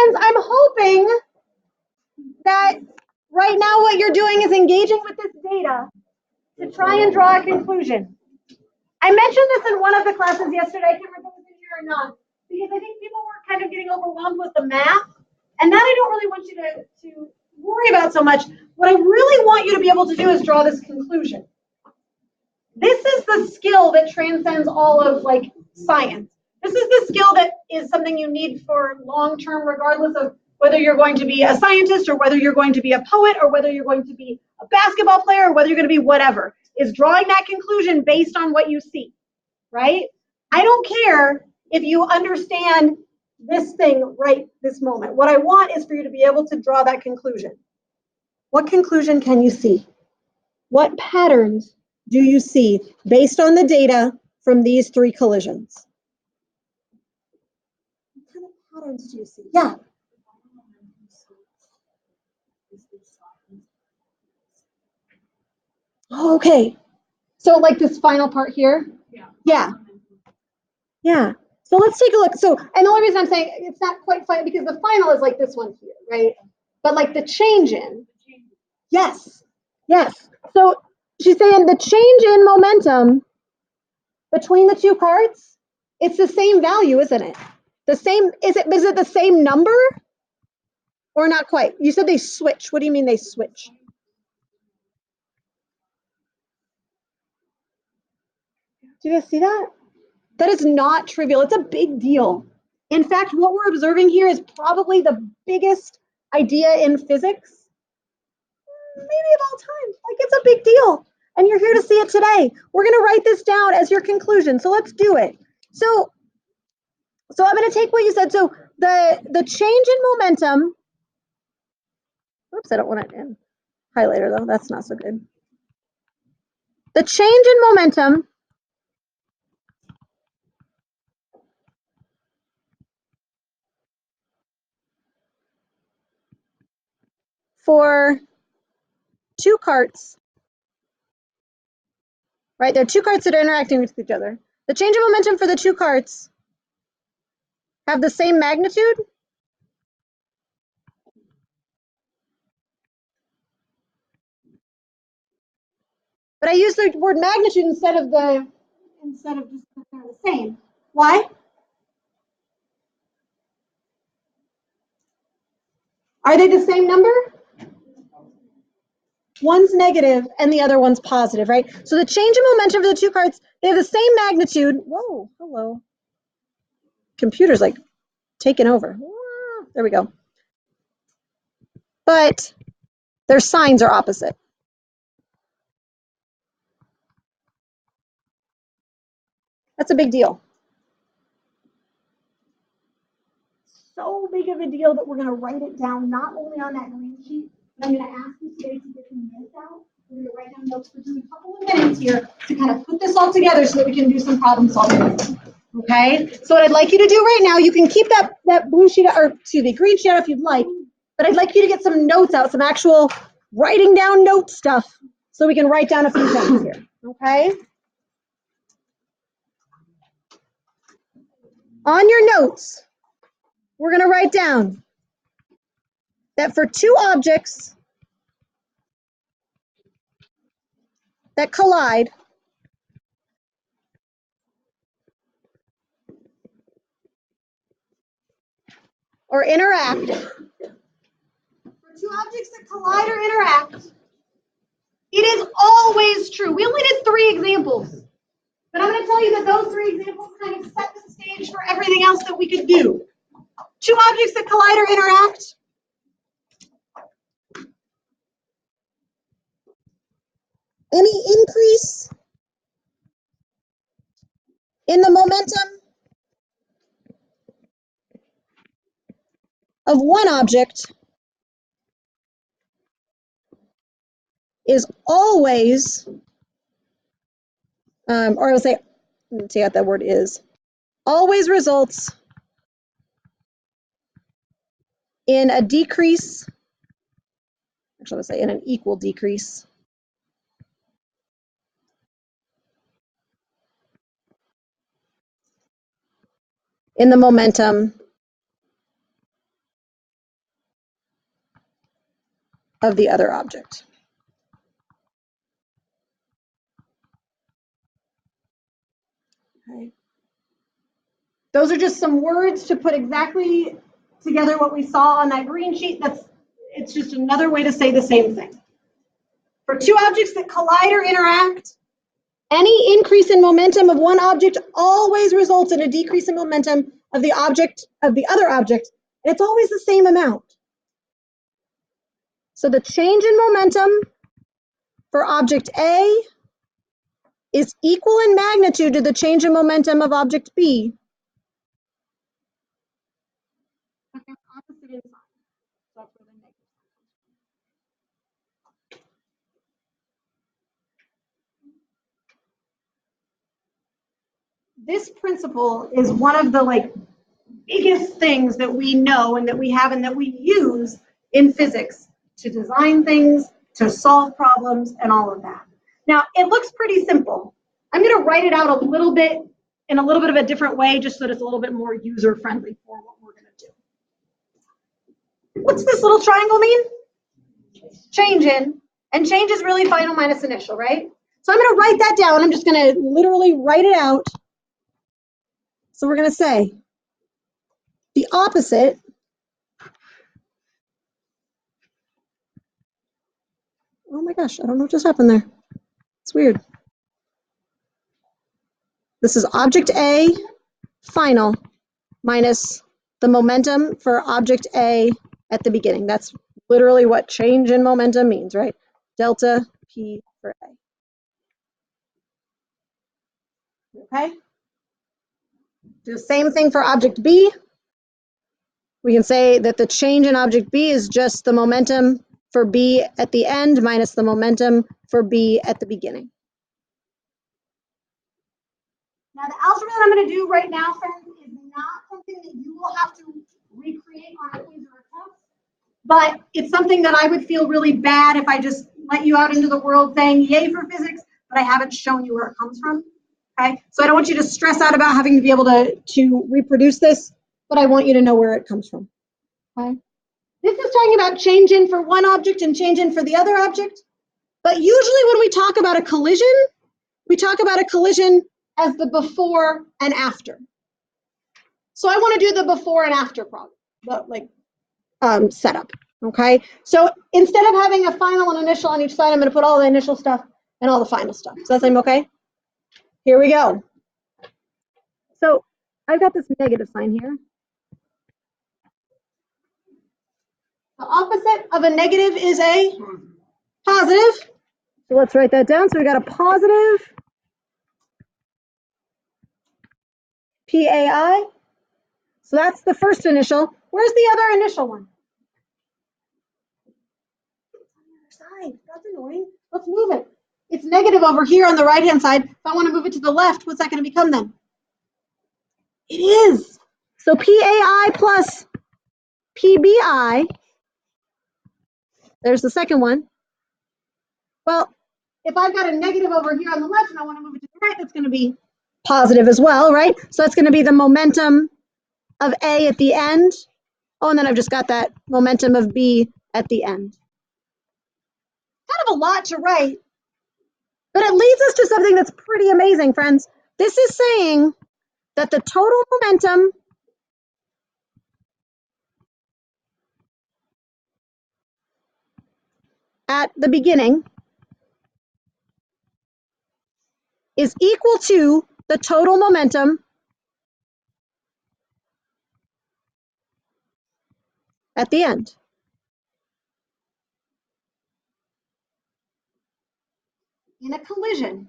students, I'm hoping that right now what you're doing is engaging with this data to try and draw a conclusion. I mentioned this in one of the classes yesterday, I can't remember if it was in here or not, because I think people were kind of getting overwhelmed with the math, and that I don't really want you to worry about so much. What I really want you to be able to do is draw this conclusion. This is the skill that transcends all of like science. This is the skill that is something you need for long term, regardless of whether you're going to be a scientist or whether you're going to be a poet or whether you're going to be a basketball player or whether you're going to be whatever, is drawing that conclusion based on what you see, right? I don't care if you understand this thing right this moment. What I want is for you to be able to draw that conclusion. What conclusion can you see? What patterns do you see based on the data from these three collisions? What kind of patterns do you see? Yeah. Okay. So like this final part here? Yeah. Yeah. So let's take a look. So, and the only reason I'm saying it's not quite final because the final is like this one here, right? But like the change in. Yes. Yes. So she's saying the change in momentum between the two cards, it's the same value, isn't it? The same, is it the same number? Or not quite? You said they switch. What do you mean they switch? Do you guys see that? That is not trivial. It's a big deal. In fact, what we're observing here is probably the biggest idea in physics, maybe of all time. Like, it's a big deal. And you're here to see it today. We're going to write this down as your conclusion. So let's do it. So I'm going to take what you said. So the change in momentum. Oops, I don't want it in highlighter, though. That's not so good. The change in momentum for two carts, right? There are two carts that are interacting with each other. The change in momentum for the two carts have the same magnitude? But I use the word magnitude instead of just that they're the same. Why? Are they the same number? One's negative and the other one's positive, right? So the change in momentum for the two carts, they have the same magnitude. Whoa, hello. Computer's like taking over. There we go. But their signs are opposite. That's a big deal. So big of a deal that we're going to write it down not only on that green sheet, but I'm going to ask you today to get some notes out. We're going to write down notes for just a couple of minutes here to kind of put this all together so that we can do some problem solving. Okay? So what I'd like you to do right now, you can keep that blue sheet, or excuse me, green sheet out if you'd like, but I'd like you to get some notes out, some actual writing down note stuff so we can write down a few things here. Okay? On your notes, we're going to write down that for two objects that collide, or interact, for two objects that collide or interact, it is always true. We only did 3 examples, but I'm going to tell you that those 3 examples kind of set the stage for everything else that we could do. Two objects that collide or interact, any increase in the momentum of one object is always, or I'll say, let's see what that word is, always results in a decrease, actually, let's say in an equal decrease in the momentum of the other object. Okay. Those are just some words to put exactly together what we saw on that green sheet. It's just another way to say the same thing. For two objects that collide or interact, any increase in momentum of one object always results in a decrease in momentum of the other object, and it's always the same amount. So the change in momentum for object A is equal in magnitude to the change in momentum of object B. This principle is one of the biggest things that we know and that we have and that we use in physics to design things, to solve problems, and all of that. Now, it looks pretty simple. I'm going to write it out a little bit in a little bit of a different way, just so that it's a little bit more user-friendly for what we're going to do. What's this little triangle mean? Change in, and change is really final minus initial, right? So I'm going to write that down. I'm just going to literally write it out. So we're going to say the opposite oh my gosh, I don't know what just happened there. It's weird. This is object A final minus the momentum for object A at the beginning. That's literally what change in momentum means, right? Delta P for A. Okay? Do the same thing for object B. We can say that the change in object B is just the momentum for B at the end minus the momentum for B at the beginning. Now, the algebra that I'm going to do right now, friends, is not something that you will have to recreate on a quiz or a test, but it's something that I would feel really bad if I just let you out into the world saying, yay for physics, but I haven't shown you where it comes from. Okay, so I don't want you to stress out about having to be able to reproduce this, but I want you to know where it comes from. Okay, this is talking about change in for one object and change in for the other object, but usually when we talk about a collision, we talk about a collision as the before and after. So I want to do the before and after problem, setup. Okay, so instead of having a final and initial on each side, I'm going to put all the initial stuff and all the final stuff. Does that seem okay? Here we go. So I've got this negative sign here. The opposite of a negative is a positive. So let's write that down. So we got a positive PAI. So that's the first initial. Where's the other initial one? Side. That's annoying. Let's move it. It's negative over here on the right-hand side. If I want to move it to the left, what's that going to become then? It is. So PAI plus PBI. There's the second one. Well, if I've got a negative over here on the left and I want to move it to the right, that's going to be positive as well, right? So that's going to be the momentum of A at the end. Oh, and then I've just got that momentum of B at the end. Kind of a lot to write, but it leads us to something that's pretty amazing, friends. This is saying that the total momentum at the beginning is equal to the total momentum at the end. In a collision,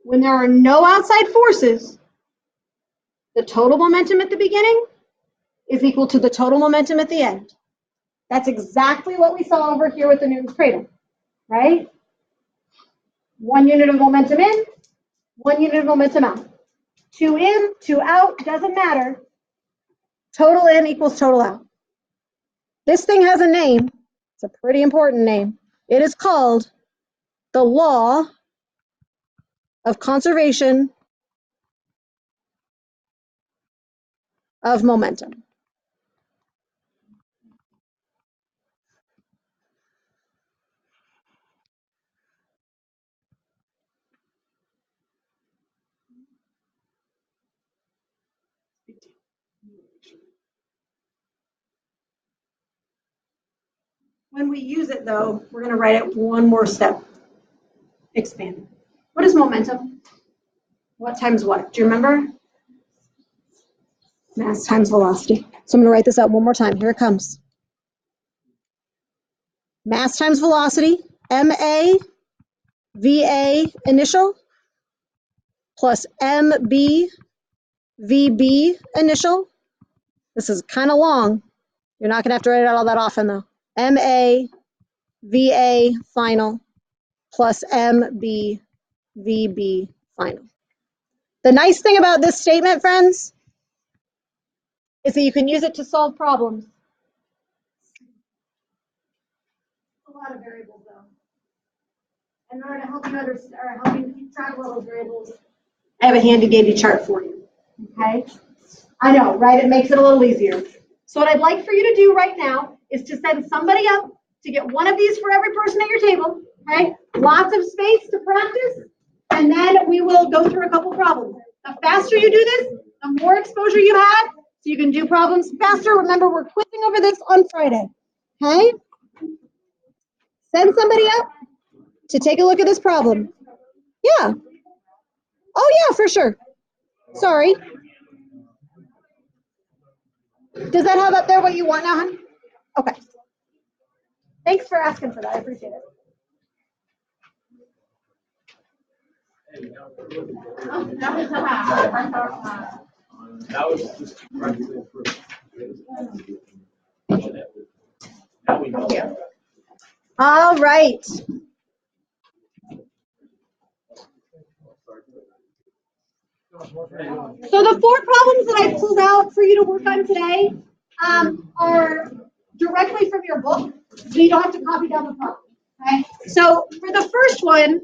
when there are no outside forces, the total momentum at the beginning is equal to the total momentum at the end. That's exactly what we saw over here with the Newton's cradle, right? 1 unit of momentum in, 1 unit of momentum out. 2 in, 2 out, doesn't matter. Total in equals total out. This thing has a name. It's a pretty important name. It is called the law of conservation of momentum. When we use it though, we're gonna write it one more step. Expand. What is momentum? What times what? Do you remember? Mass times velocity. So I'm gonna write this out one more time. Here it comes. Mass times velocity, MA, VA initial, plus MB, VB initial. This is kind of long. You're not gonna have to write it out all that often though. MA, VA final, plus MB, VB final. The nice thing about this statement, friends, is that you can use it to solve problems. A lot of variables though. In order to help you understand or help you keep track of all those variables, I have a handy dandy chart for you. Okay? I know, right? It makes it a little easier. So what I'd like for you to do right now is to send somebody up to get one of these for every person at your table. Okay? Lots of space to practice, and then we will go through a couple problems. The faster you do this, the more exposure you have, so you can do problems faster. Remember, we're quizzing over this on Friday. Okay? Send somebody up to take a look at this problem. Yeah. Oh, yeah, for sure. Sorry. Does that have up there what you want now, hon? Okay. Thanks for asking for that. I appreciate it. That was just practically proof. All right. So the 4 problems that I pulled out for you to work on today are directly from your book, so you don't have to copy down the problem. Okay. So for the first one,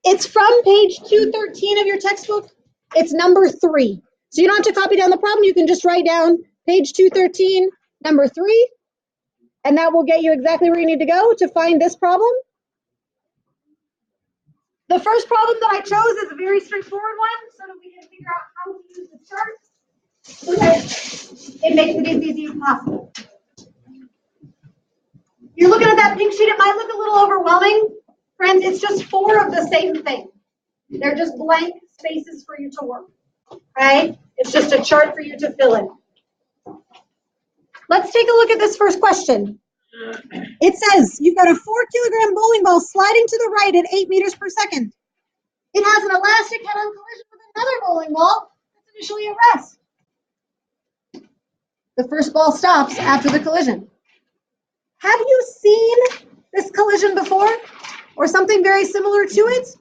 it's from page 213 of your textbook. It's number 3. So you don't have to copy down the problem. You can just write down page 213, number 3, and that will get you exactly where you need to go to find this problem. The first problem that I chose is a very straightforward one, so that we can figure out how to use the chart so that it makes it as easy as possible. You're looking at that pink sheet, it might look a little overwhelming. Friends, it's just 4 of the same thing. They're just blank spaces for you to work, right? It's just a chart for you to fill in. Let's take a look at this first question. It says, you've got a 4-kilogram bowling ball sliding to the right at 8 meters per second. It has an elastic head-on collision with another bowling ball that's initially at rest. The first ball stops after the collision. Have you seen this collision before or something very similar to it?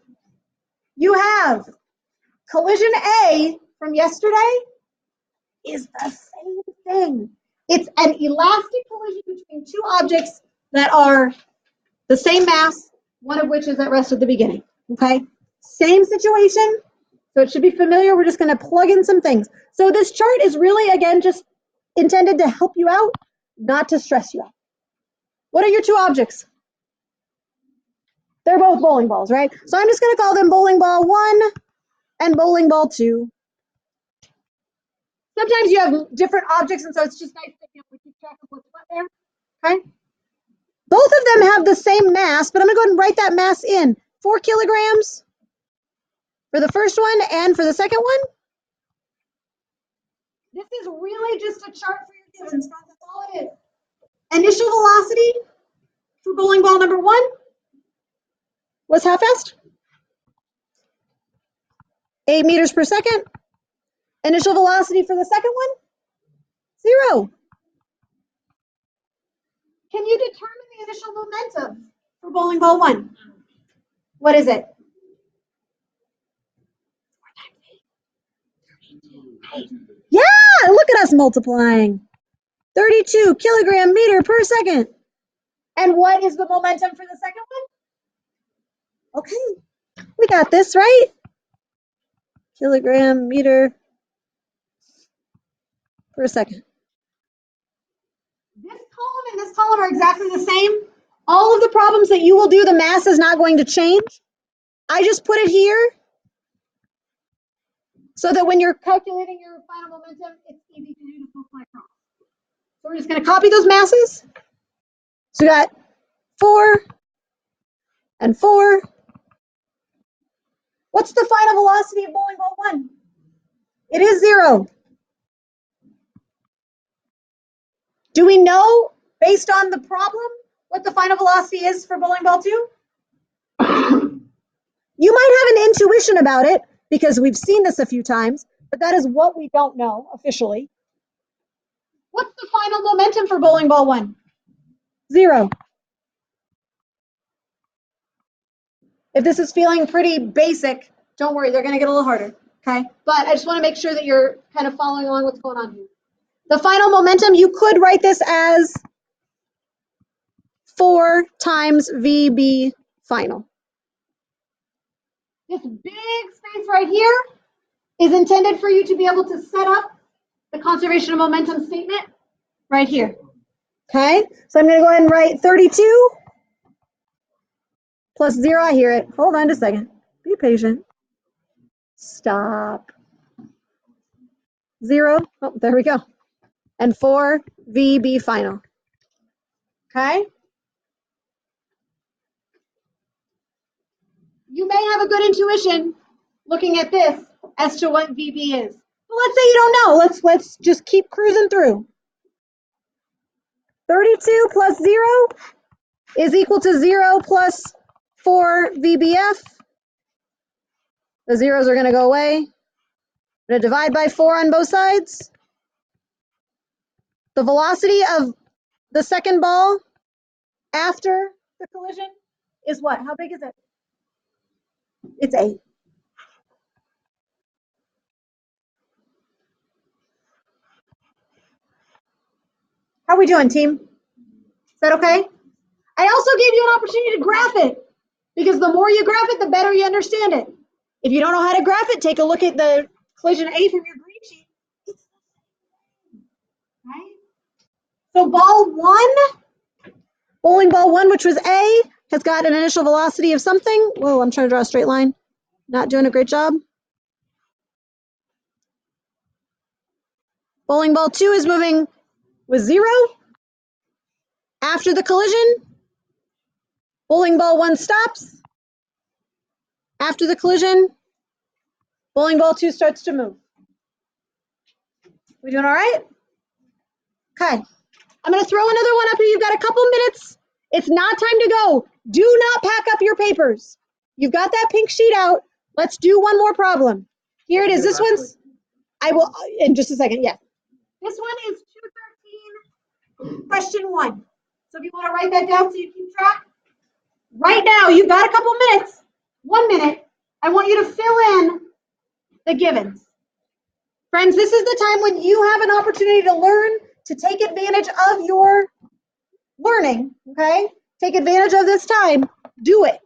You have. Collision A from yesterday is the same thing. It's an elastic collision between 2 objects that are the same mass, one of which is at rest at the beginning. Okay? Same situation. So it should be familiar. We're just going to plug in some things. So this chart is really, again, just intended to help you out, not to stress you out. What are your 2 objects? They're both bowling balls, right? So I'm just going to call them bowling ball 1 and bowling ball 2. Sometimes you have different objects, and so it's just nice to keep track of what's what there. Okay? Both of them have the same mass, but I'm going to go ahead and write that mass in. 4 kilograms for the first one and for the second one. This is really just a chart for your givens. That's all it is. Initial velocity for bowling ball number 1 was how fast? 8 meters per second. Initial velocity for the second one? 0. Can you determine the initial momentum for bowling ball 1? What is it? Yeah, look at us multiplying. 32 kilogram meter per second. And what is the momentum for the second one? Okay, we got this, right? Kilogram meter per second. This column and this column are exactly the same. All of the problems that you will do, the mass is not going to change. I just put it here so that when you're calculating your final momentum, it's easy to do to multiply across. So we're just going to copy those masses. So So we got 4 and 4. What's the final velocity of bowling ball 1? It is 0. Do we know, based on the problem, what the final velocity is for bowling ball 2? You might have an intuition about it because we've seen this a few times, but that is what we don't know officially. What's the final momentum for bowling ball 1? 0. If this is feeling pretty basic, don't worry, they're going to get a little harder, okay? But I just want to make sure that you're kind of following along what's going on here. The final momentum, you could write this as 4 times VB final. This big space right here is intended for you to be able to set up the conservation of momentum statement right here. Okay, so I'm going to go ahead and write 32 plus 0. I hear it. Hold on just a second. Be patient. Stop. 0. Oh, there we go. And 4 VB final. Okay? You may have a good intuition looking at this as to what VB is. But let's say you don't know. Let's just keep cruising through. 32 plus 0 is equal to 0 plus 4 VBF. The zeros are going to go away. I'm going to divide by 4 on both sides. The velocity of the second ball after the collision is what? How big is it? It's 8. How are we doing, team? Is that okay? I also gave you an opportunity to graph it, because the more you graph it, the better you understand it. If you don't know how to graph it, take a look at the collision A from your green sheet. Right? So bowling ball 1, which was A, has got an initial velocity of something. Whoa, I'm trying to draw a straight line. Not doing a great job. Bowling ball 2 is moving with 0. After the collision, bowling ball 1 stops. After the collision, bowling ball 2 starts to move. We doing all right? Okay. I'm going to throw another one up here. You've got a couple minutes. It's not time to go. Do not pack up your papers. You've got that pink sheet out. Let's do one more problem. Here it is. This one's, I will, in just a second, yeah. This one is 213, question 1. So if you want to write that down so you keep track, right now, you've got a couple minutes. 1 minute. I want you to fill in the givens. Friends, this is the time when you have an opportunity to learn, to take advantage of your learning, okay? Take advantage of this time. Do it.